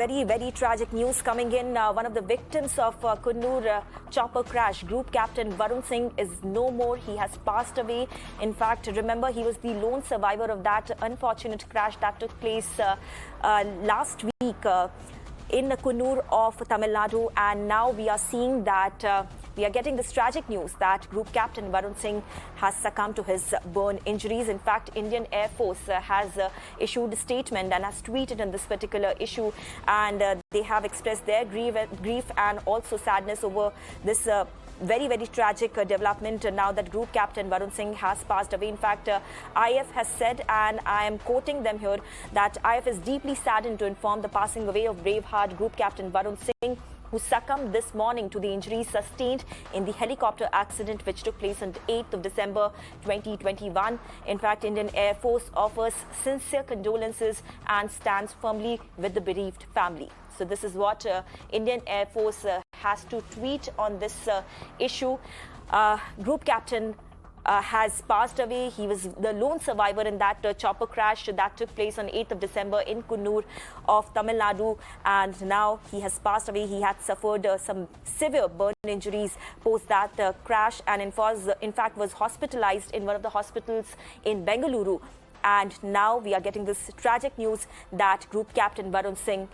Very tragic news coming in. One of the victims of Kunnur chopper crash, Group Captain Varun Singh, is no more. He has passed away. In fact, remember, he was the lone survivor of that unfortunate crash that took place last week in Kunnur of Tamil Nadu. And now we are seeing that we are getting this tragic news that Group Captain Varun Singh has succumbed to his burn injuries. In fact, Indian Air Force has issued a statement and has tweeted on this particular issue, and they have expressed their grief and also sadness over this very tragic development now that Group Captain Varun Singh has passed away. In fact, IF has said, and I am quoting them here, that IF is deeply saddened to inform the passing away of Braveheart Group Captain Varun Singh, who succumbed this morning to the injuries sustained in the helicopter accident which took place on 8th of December 2021. In fact, Indian Air Force offers sincere condolences and stands firmly with the bereaved family. So this is what Indian Air Force has to tweet on this issue. Group Captain has passed away. He was the lone survivor in that chopper crash that took place on 8th of December in Kunnur of Tamil Nadu, and now he has passed away. He had suffered some severe burn injuries post that crash, and in fact was hospitalized in one of the hospitals in Bengaluru. And now we are getting this tragic news that Group Captain Varun Singh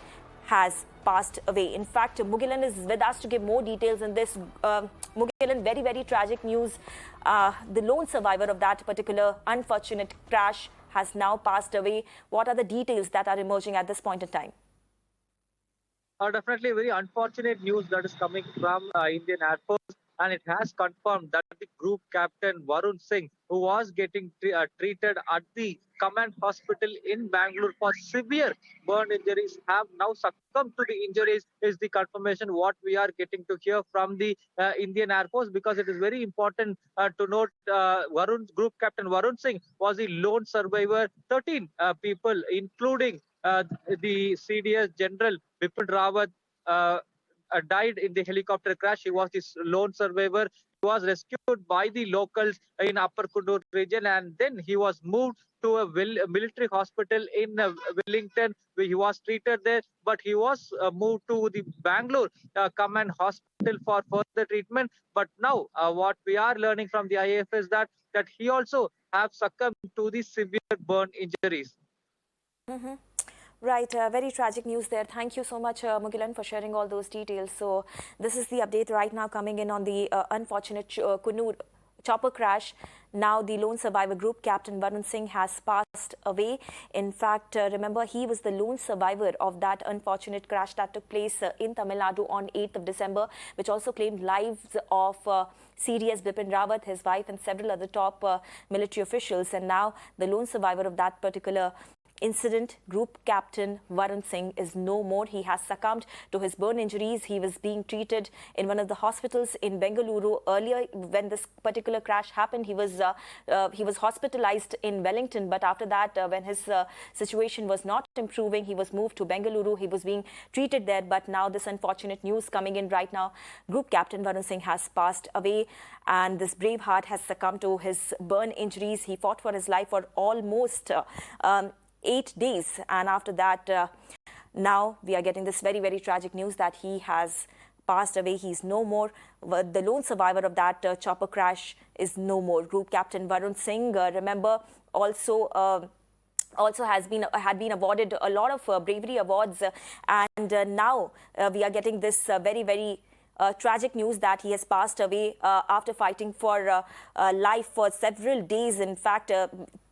has passed away. In fact, Mugilan is with us to give more details on this. Mugilan, very tragic news. The lone survivor of that particular unfortunate crash has now passed away. What are the details that are emerging at this point in time? Definitely very unfortunate news that is coming from Indian Air Force, and it has confirmed that the Group Captain Varun Singh, who was getting treated at the command hospital in Bangalore for severe burn injuries, have now succumbed to the injuries, is the confirmation what we are getting to hear from the Indian Air Force, because it is very important to note Group Captain Varun Singh was the lone survivor. 13 people, including the CDS General Bipin Rawat, died in the helicopter crash. He was this lone survivor. He was rescued by the locals in Upper Kunnur region, and then he was moved to a military hospital in Wellington, where he was treated there. But he was moved to the Bangalore command hospital for further treatment. But now, what we are learning from the IAF is that he also have succumbed to the severe burn injuries. Right, very tragic news there. Thank you so much, Mugilan, for sharing all those details. So this is the update right now coming in on the unfortunate Kunnur chopper crash. Now the lone survivor, Group Captain Varun Singh, has passed away. In fact, remember, he was the lone survivor of that unfortunate crash that took place in Tamil Nadu on 8th of December, which also claimed lives of CDS Bipin Rawat, his wife, and several other top military officials. And now the lone survivor of that particular incident, Group Captain Varun Singh, is no more. He has succumbed to his burn injuries. He was being treated in one of the hospitals in Bengaluru. Earlier, when this particular crash happened, he was hospitalized in Wellington. But after that, when his situation was not improving, he was moved to Bengaluru. He was being treated there. But now this unfortunate news coming in right now. Group Captain Varun Singh has passed away, and this brave heart has succumbed to his burn injuries. He fought for his life for almost 8 days, and after that now we are getting this very tragic news that he has passed away. He's no more. The lone survivor of that chopper crash is no more. Group Captain Varun Singh, remember, also had been awarded a lot of bravery awards, and now we are getting this very tragic news that he has passed away after fighting for life for several days. In fact,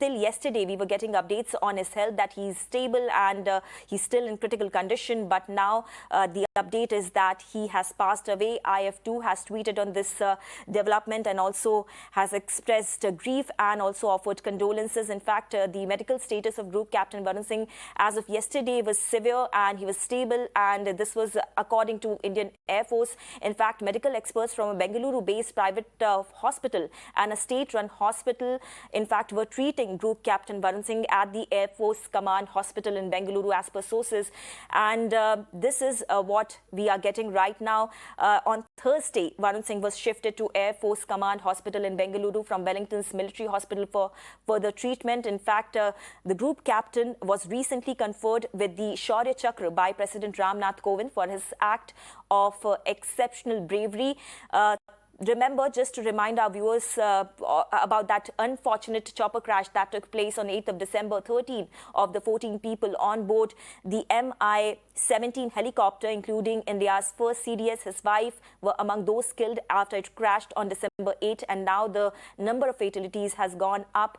till yesterday, we were getting updates on his health that he's stable and he's still in critical condition. But now the update is that he has passed away. IF2 has tweeted on this development and also has expressed grief and also offered condolences. In fact, the medical status of Group Captain Varun Singh as of yesterday was severe and he was stable. And this was according to Indian Air Force. In fact, medical experts from a Bengaluru-based private hospital and a state-run hospital, in fact, were treating Group Captain Varun Singh at the Air Force Command Hospital in Bengaluru as per sources. And this is what we are getting right now. On Thursday, Varun Singh was shifted to Air Force Command Hospital in Bengaluru from Wellington's military hospital for further treatment. In fact, the group captain was recently conferred with the Shaurya Chakra by President Ramnath Kovind for his act of exceptional bravery. Remember, just to remind our viewers about that unfortunate chopper crash that took place on 8th of December, 13 of the 14 people on board the Mi-17 helicopter, including India's first CDS, his wife, were among those killed after it crashed on December 8. And now the number of fatalities has gone up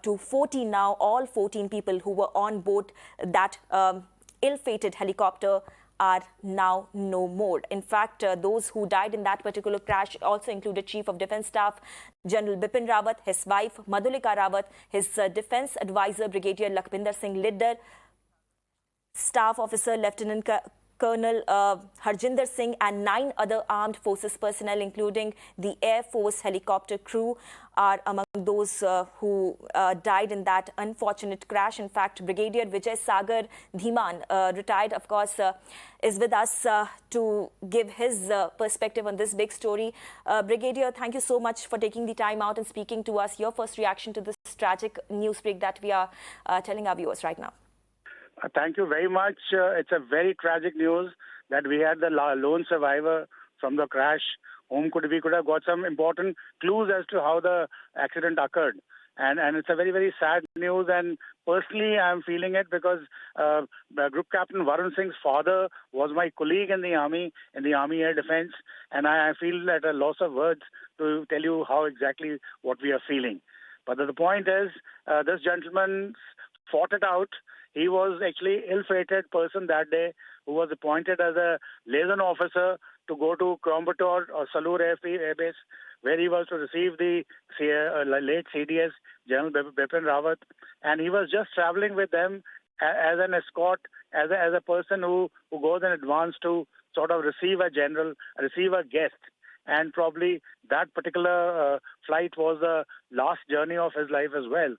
to 14 now. All 14 people who were on board that ill-fated helicopter are now no more. In fact, those who died in that particular crash also included Chief of Defence Staff General Bipin Rawat, his wife Madhulika Rawat, his Defence Advisor Brigadier Lakhbinder Singh Liddar, Staff Officer Lieutenant Colonel Harjinder Singh, and 9 other armed forces personnel, including the Air Force helicopter crew, are among those who died in that unfortunate crash. In fact, Brigadier Vijay Sagar Dhiman, retired, of course, is with us to give his perspective on this big story. Brigadier, thank you so much for taking the time out and speaking to us. Your first reaction to this tragic news break that we are telling our viewers right now. Thank you very much. It's a very tragic news that we had the lone survivor from the crash. We could have got some important clues as to how the accident occurred. And it's a very, very sad news. And personally, I'm feeling it because Group Captain Varun Singh's father was my colleague in the Army Air Defence. And I feel at a loss of words to tell you how exactly what we are feeling. But the point is, this gentleman fought it out. He was actually ill-fated person that day who was appointed as a liaison officer to go to Coimbatore or Salur Air Base, where he was to receive the late CDS, General Bipin Rawat. And he was just traveling with them as an escort, as a person who goes in advance to sort of receive a general, receive a guest. And probably that particular flight was the last journey of his life as well.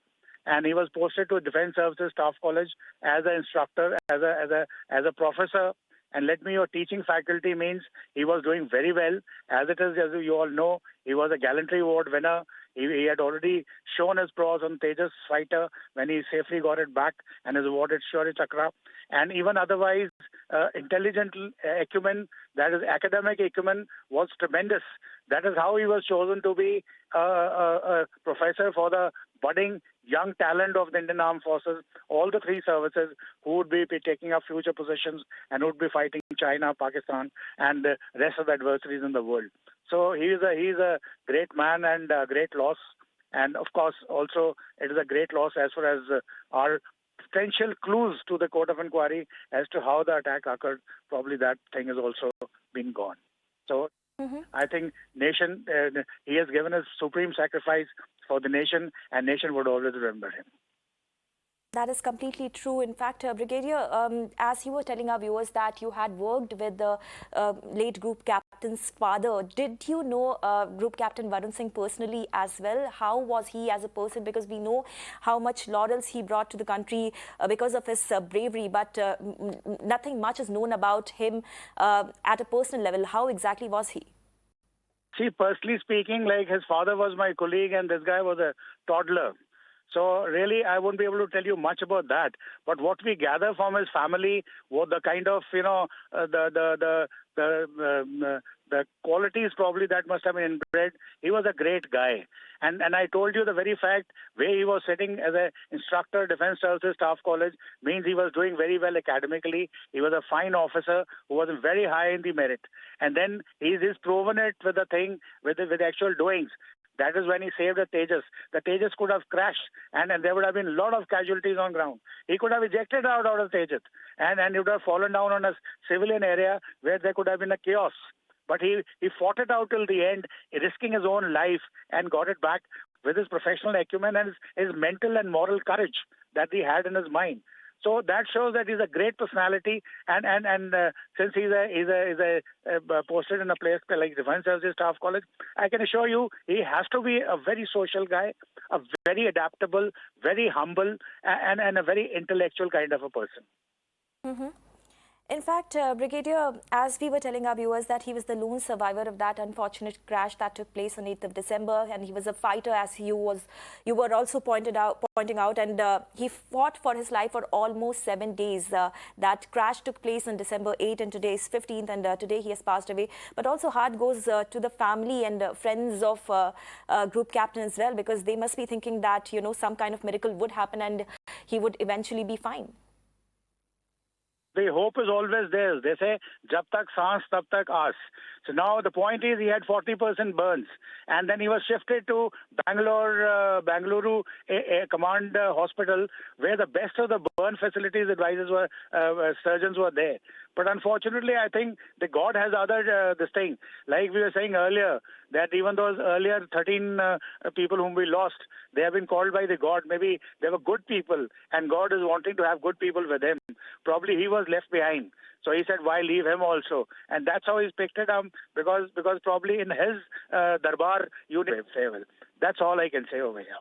And he was posted to Defence Services Staff College as an instructor, as a professor. And let me, your teaching faculty means he was doing very well. As it is, as you all know, he was a gallantry award winner. He had already shown his prowess on Tejas fighter when he safely got it back and is awarded Shaurya Chakra. And even otherwise, intelligent acumen, that is academic acumen, was tremendous. That is how he was chosen to be a professor for the budding young talent of the Indian Armed Forces, all the 3 services who would be taking up future positions and would be fighting China, Pakistan, and the rest of the adversaries in the world. So he's a great man and a great loss. And of course, also it is a great loss as far as our potential clues to the court of inquiry as to how the attack occurred. Probably that thing has also been gone. So I think nation, he has given his supreme sacrifice for the nation, and nation would always remember him. That is completely true. In fact, Brigadier, as you were telling our viewers that you had worked with the late Group Captain's father, did you know Group Captain Varun Singh personally as well? How was he as a person? Because we know how much laurels he brought to the country because of his bravery, but nothing much is known about him at a personal level. How exactly was he? See, personally speaking, like his father was my colleague and this guy was a toddler. So really, I won't be able to tell you much about that. But what we gather from his family was the kind of, the qualities probably that must have been inbred. He was a great guy. And I told you the very fact where he was sitting as an instructor, Defence Services Staff College, means he was doing very well academically. He was a fine officer who was very high in the merit. And then he's proven it with the thing, with actual doings. That is when he saved the Tejas. The Tejas could have crashed and there would have been a lot of casualties on ground. He could have ejected out of Tejas and he would have fallen down on a civilian area where there could have been a chaos. But he fought it out till the end, risking his own life and got it back with his professional acumen and his mental and moral courage that he had in his mind. So that shows that he's a great personality, and since he's posted in a place like Defence Services Staff College, I can assure you he has to be a very social guy, a very adaptable, very humble, and a very intellectual kind of a person. In fact, Brigadier, as we were telling our viewers that he was the lone survivor of that unfortunate crash that took place on 8th of December, and he was a fighter, as you were also pointing out, and he fought for his life for almost 7 days. That crash took place on December 8th, and today is 15th, and today he has passed away. But also heart goes to the family and friends of group captain as well, because they must be thinking that, you know, some kind of miracle would happen and he would eventually be fine. The hope is always there. They say, "Jab tak saans, tab tak aas." So now the point is, he had 40% burns, and then he was shifted to Bangalore Command Hospital, where the best of the burn facilities advisors were, surgeons were there. But unfortunately, I think the God has other this thing. Like we were saying earlier, that even those earlier 13 people whom we lost, they have been called by the God. Maybe they were good people, and God is wanting to have good people with him. Probably he was left behind. So he said, why leave him also? And that's how he's picked it up, because probably in his darbar unit. That's all I can say over here.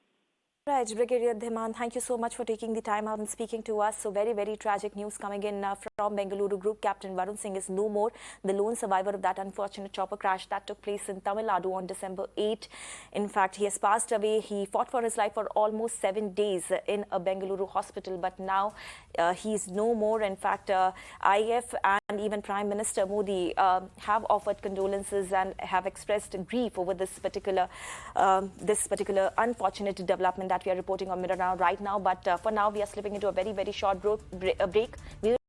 Right, Brigadier Dhiman, thank you so much for taking the time out and speaking to us. So very, very tragic news coming in from Bengaluru. Group Captain Varun Singh is no more, the lone survivor of that unfortunate chopper crash that took place in Tamil Nadu on December 8. In fact, he has passed away. He fought for his life for almost 7 days in a Bengaluru hospital, but now he's no more. In fact, IF and even Prime Minister Modi have offered condolences and have expressed grief over this particular unfortunate development that we are reporting on Mirror Now right now. But for now, we are slipping into a very, very short break. We'll